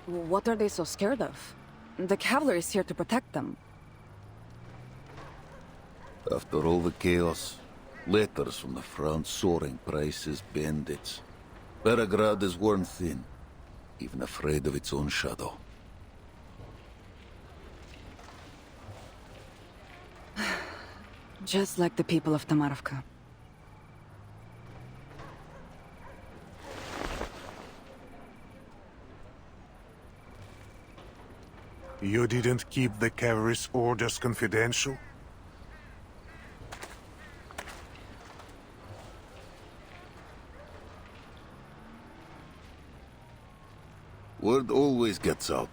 What are they so scared of? The cavalry is here to protect them. After all the chaos, letters from the front, soaring prices, bandits. Peregrad is worn thin, even afraid of its own shadow. Just like the people of Tamarovka. You didn't keep the cavalry's orders confidential? Word always gets out.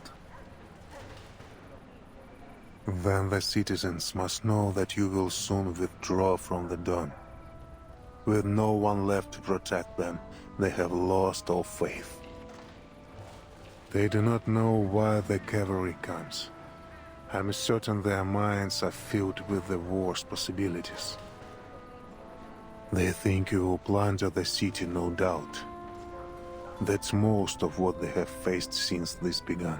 Then the citizens must know that you will soon withdraw from the Don. With no one left to protect them, they have lost all faith. They do not know why the cavalry comes. I'm certain their minds are filled with the worst possibilities. They think you will plunder the city, no doubt. That's most of what they have faced since this began.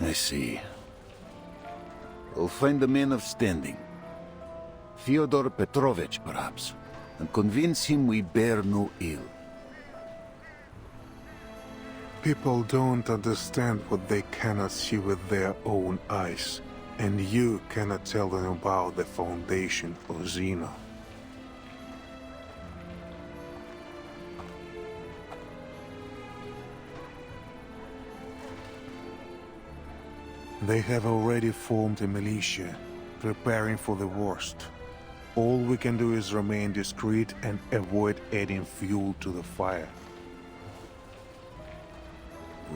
I see. We'll find a man of standing. Fyodor Petrovich, perhaps, and convince him we bear no ill. People don't understand what they cannot see with their own eyes, and you cannot tell them about the foundation of Zeno. They have already formed a militia, preparing for the worst. All we can do is remain discreet and avoid adding fuel to the fire.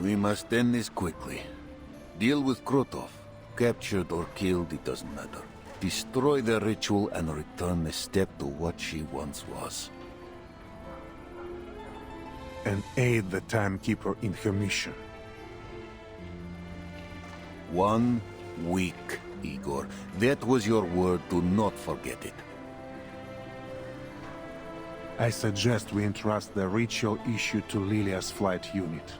We must end this quickly. Deal with Krotov. Captured or killed, it doesn't matter. Destroy the ritual and return the step to what she once was. And aid the timekeeper in her mission. 1 week, Igor. That was your word. Do not forget it. I suggest we entrust the ritual issue to Lilia's flight unit.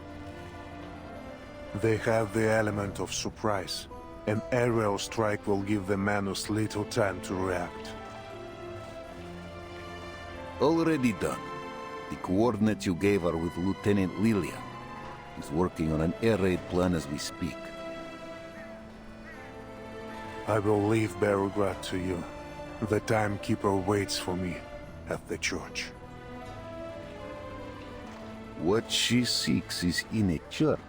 They have the element of surprise. An aerial strike will give the Manus little time to react. Already done. The coordinates you gave are with Lieutenant Lilia. He's working on an air raid plan as we speak. I will leave Belgrade to you. The timekeeper waits for me at the church. What she seeks is in a church.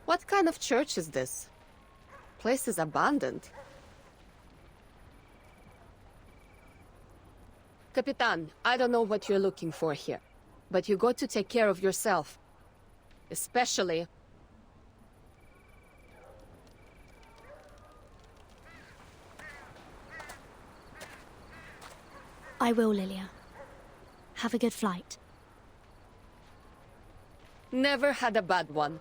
What kind of church is this? Place is abandoned. Capitan, I don't know what you're looking for here, but you got to take care of yourself. Especially... I will, Lilia. Have a good flight. Never had a bad one.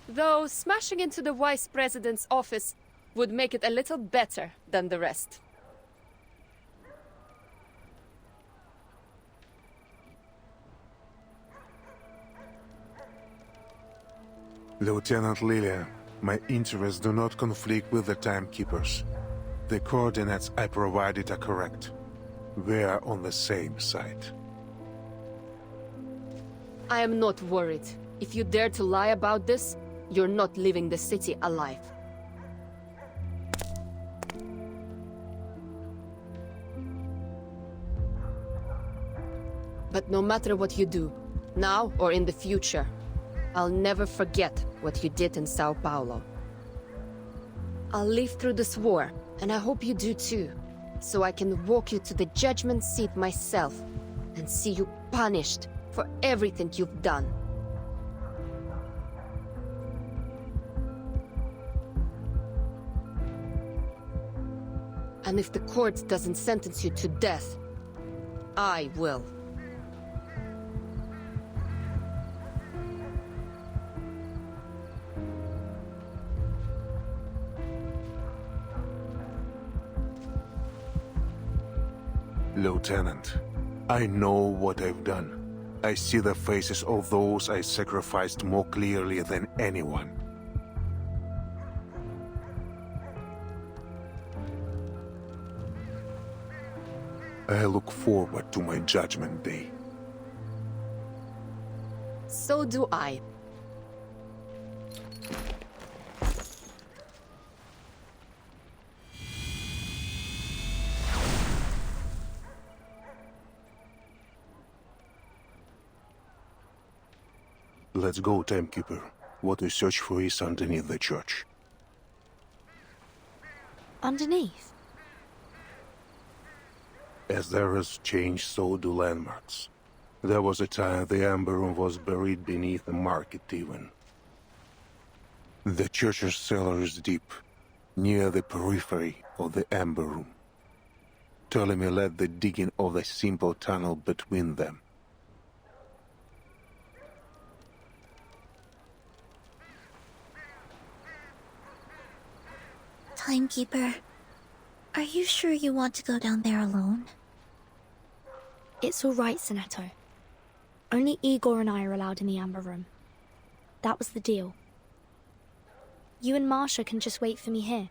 Though smashing into the Vice President's office would make it a little better than the rest. Lieutenant Lilia, my interests do not conflict with the timekeepers. The coordinates I provided are correct. We are on the same side. I am not worried. If you dare to lie about this, you're not leaving the city alive. But no matter what you do, now or in the future, I'll never forget what you did in Sao Paulo. I'll live through this war, and I hope you do too, so I can walk you to the judgment seat myself and see you punished for everything you've done. And if the court doesn't sentence you to death, I will. Lieutenant, I know what I've done. I see the faces of those I sacrificed more clearly than anyone. I look forward to my judgment day. So do I. Let's go, Timekeeper. What we search for is underneath the church. Underneath? As there is change, so do landmarks. There was a time the Amber Room was buried beneath the market even. The church's cellar is deep, near the periphery of the Amber Room. Ptolemy led the digging of the simple tunnel between them. Timekeeper, are you sure you want to go down there alone? It's all right, Sonetto. Only Igor and I are allowed in the Amber Room. That was the deal. You and Marsha can just wait for me here.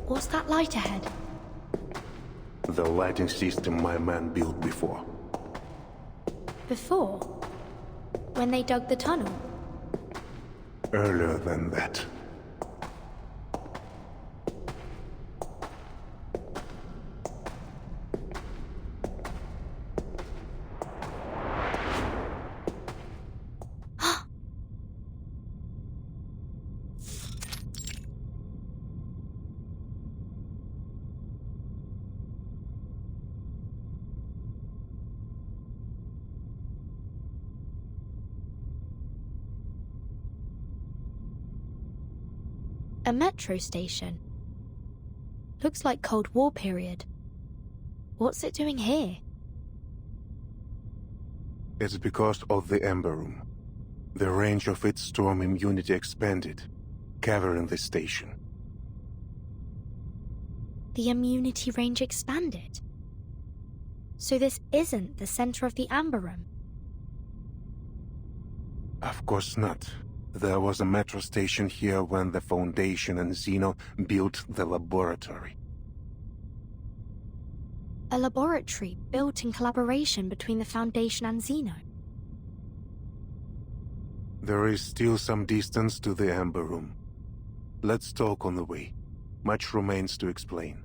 What's that light ahead? The lighting system my man built before. Before? When they dug the tunnel? Earlier than that. A metro station. Looks like Cold War period. What's it doing here? It's because of the Amber Room. The range of its storm immunity expanded, covering the station. The immunity range expanded. So this isn't the center of the Amber Room. Of course not. There was a metro station here when the Foundation and Zeno built the laboratory. A laboratory built in collaboration between the Foundation and Zeno. There is still some distance to the Amber Room. Let's talk on the way. Much remains to explain.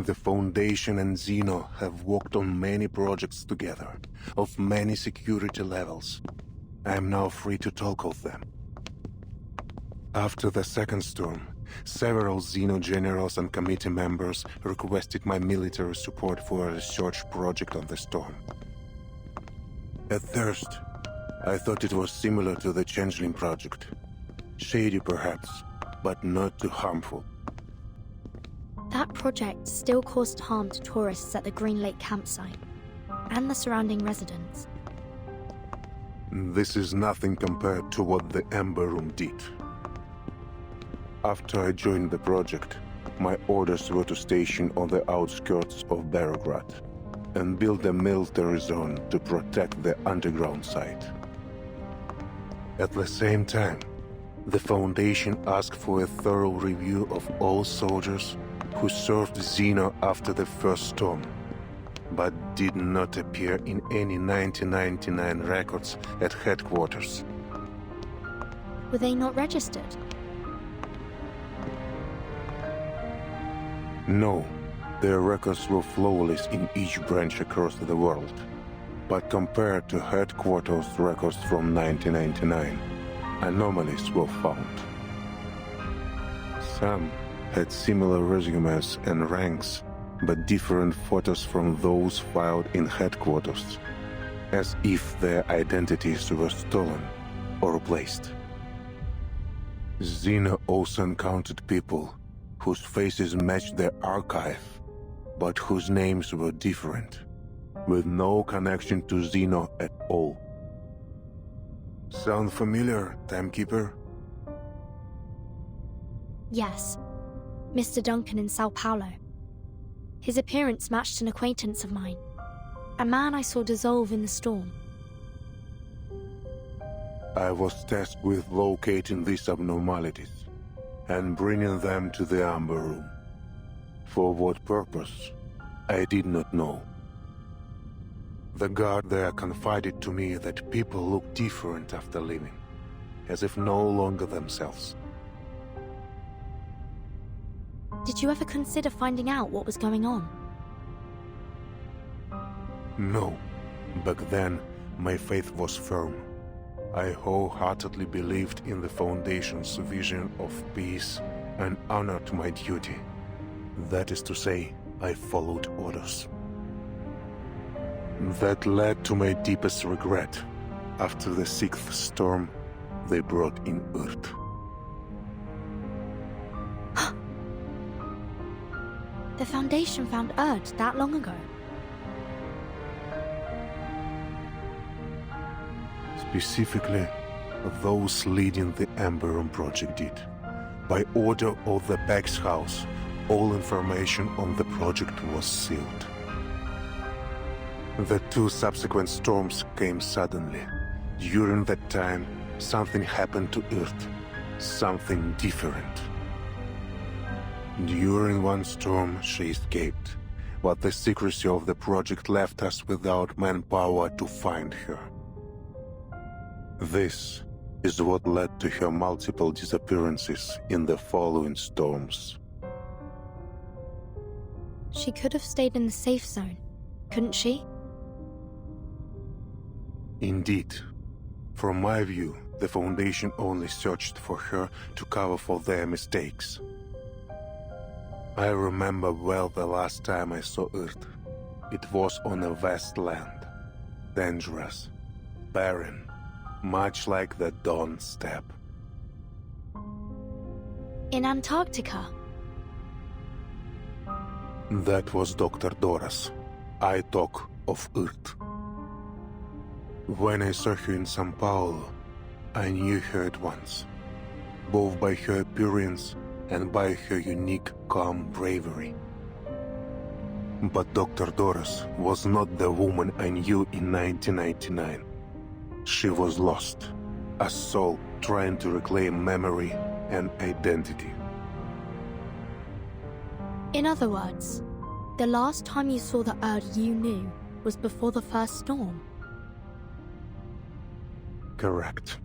The Foundation and Zeno have worked on many projects together, of many security levels. I am now free to talk of them. After the second storm, several Zeno generals and committee members requested my military support for a research project on the storm. At first, I thought it was similar to the Changeling project. Shady perhaps, but not too harmful. That project still caused harm to tourists at the Green Lake campsite and the surrounding residents. This is nothing compared to what the Amber Room did. After I joined the project, my orders were to station on the outskirts of Belgrade and build a military zone to protect the underground site. At the same time, the Foundation asked for a thorough review of all soldiers who served Zeno after the first storm, but did not appear in any 1999 records at headquarters. Were they not registered? No, their records were flawless in each branch across the world. But compared to headquarters records from 1999, anomalies were found. Some had similar resumes and ranks, but different photos from those filed in headquarters, as if their identities were stolen or replaced. Xena also encountered people whose faces matched their archive, but whose names were different, with no connection to Xeno at all. Sound familiar, Timekeeper? Yes, Mr. Duncan in Sao Paulo. His appearance matched an acquaintance of mine, a man I saw dissolve in the storm. I was tasked with locating these abnormalities and bringing them to the Amber Room. For what purpose, I did not know. The guard there confided to me that people look different after leaving, as if no longer themselves. Did you ever consider finding out what was going on? No. Back then, my faith was firm. I wholeheartedly believed in the Foundation's vision of peace and honored my duty. That is to say, I followed orders. That led to my deepest regret after the 6th storm they brought in Earth. The Foundation found Erd that long ago. Specifically, those leading the Amber Room project did. By order of the Beck's house, all information on the project was sealed. The 2 subsequent storms came suddenly. During that time, something happened to Earth. Something different. During one storm, she escaped, but the secrecy of the project left us without manpower to find her. This is what led to her multiple disappearances in the following storms. She could have stayed in the safe zone, couldn't she? Indeed. From my view, the Foundation only searched for her to cover for their mistakes. I remember well the last time I saw Earth. It was on a vast land. Dangerous. Barren. Much like the Dawn Steppe. In Antarctica? That was Dr. Dora's. I talk of Earth. When I saw her in São Paulo, I knew her at once, both by her appearance and by her unique, calm bravery. But Dr. Doris was not the woman I knew in 1999. She was lost, a soul trying to reclaim memory and identity. In other words, the last time you saw the Erd you knew was before the first storm. Correct.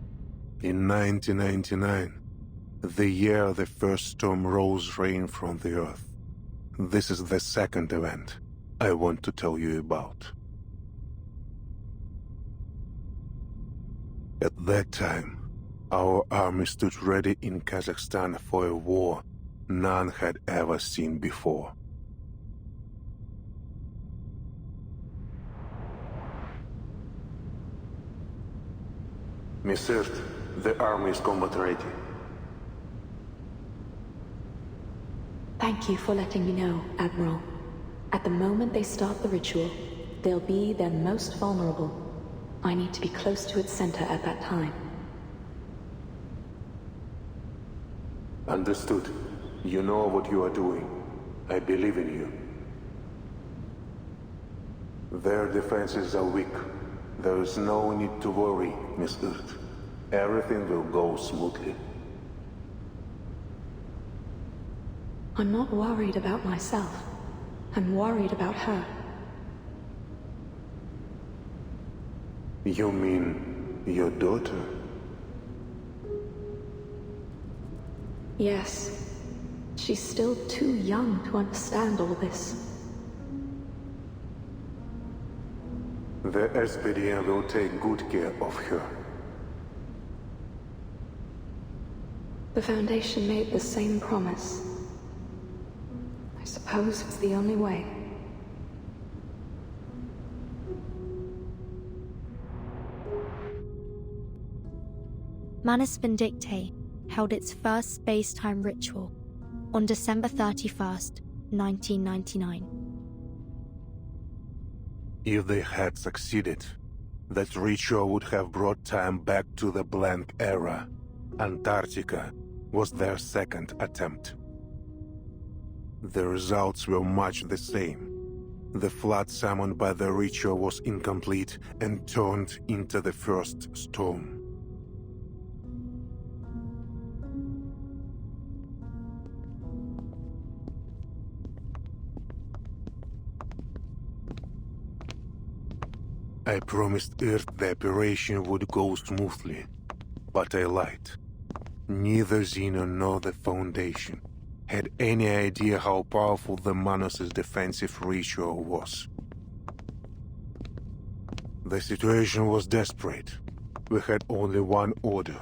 In 1999, the year the first storm rose rain from the earth. This is the second event I want to tell you about. At that time, our army stood ready in Kazakhstan for a war none had ever seen before. Miss Earth, the army is combat ready. Thank you for letting me know, Admiral. At the moment they start the ritual, they'll be their most vulnerable. I need to be close to its center at that time. Understood. You know what you are doing. I believe in you. Their defenses are weak. There is no need to worry, Miss Earth. Everything will go smoothly. I'm not worried about myself. I'm worried about her. You mean your daughter? Yes. She's still too young to understand all this. The SPDM will take good care of her. The Foundation made the same promise. I suppose it's the only way. Manus Vindictae held its first space-time ritual on December 31st, 1999. If they had succeeded, that ritual would have brought time back to the blank era. Antarctica was their second attempt. The results were much the same. The flood summoned by the ritual was incomplete and turned into the first storm. I promised Earth the operation would go smoothly, but I lied. Neither Xeno nor the Foundation had any idea how powerful the Manus' defensive ritual was. The situation was desperate. We had only one order: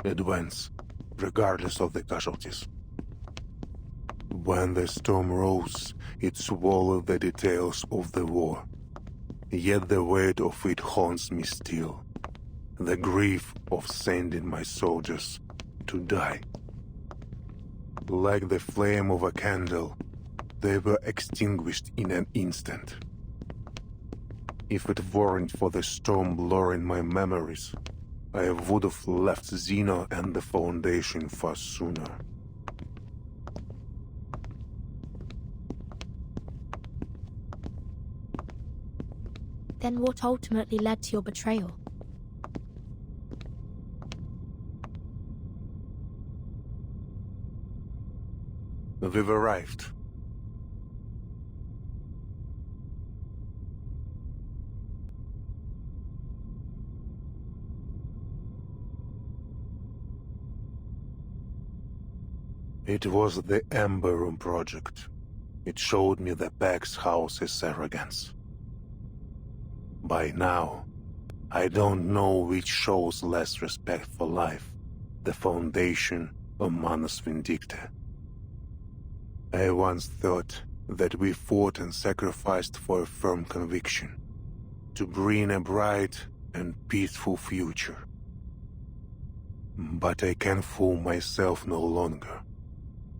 advance, regardless of the casualties. When the storm rose, it swallowed the details of the war. Yet the weight of it haunts me still. The grief of sending my soldiers to die. Like the flame of a candle, they were extinguished in an instant. If it weren't for the storm blurring my memories, I would have left Xeno and the Foundation far sooner. Then what ultimately led to your betrayal? We've arrived. It was the Ember Room project. It showed me the Pax House's arrogance. By now, I don't know which shows less respect for life, the Foundation or Manus Vindicta. I once thought that we fought and sacrificed for a firm conviction, to bring a bright and peaceful future. But I can fool myself no longer.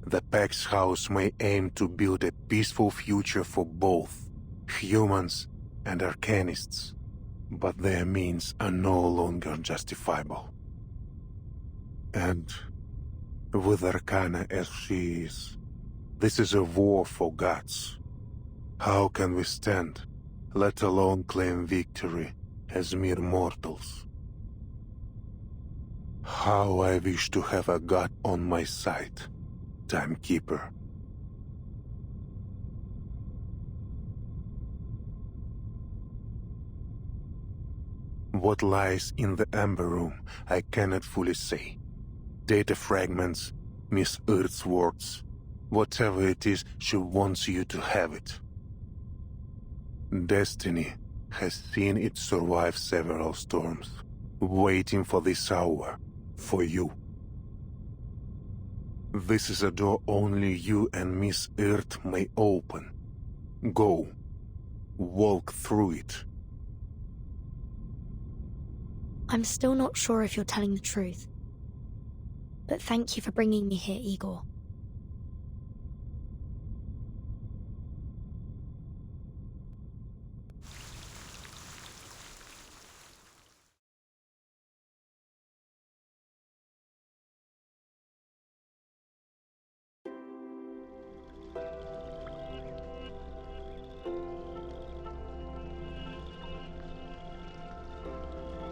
The Pax House may aim to build a peaceful future for both humans and Arcanists, but their means are no longer justifiable. And with Arcana as she is, this is a war for gods. How can we stand, let alone claim victory, as mere mortals? How I wish to have a god on my side, Timekeeper. What lies in the Ember Room, I cannot fully say. Data fragments, Miss Earth's words. Whatever it is, she wants you to have it. Destiny has seen it survive several storms, waiting for this hour, for you. This is a door only you and Miss Earth may open. Go. Walk through it. I'm still not sure if you're telling the truth. But thank you for bringing me here, Igor.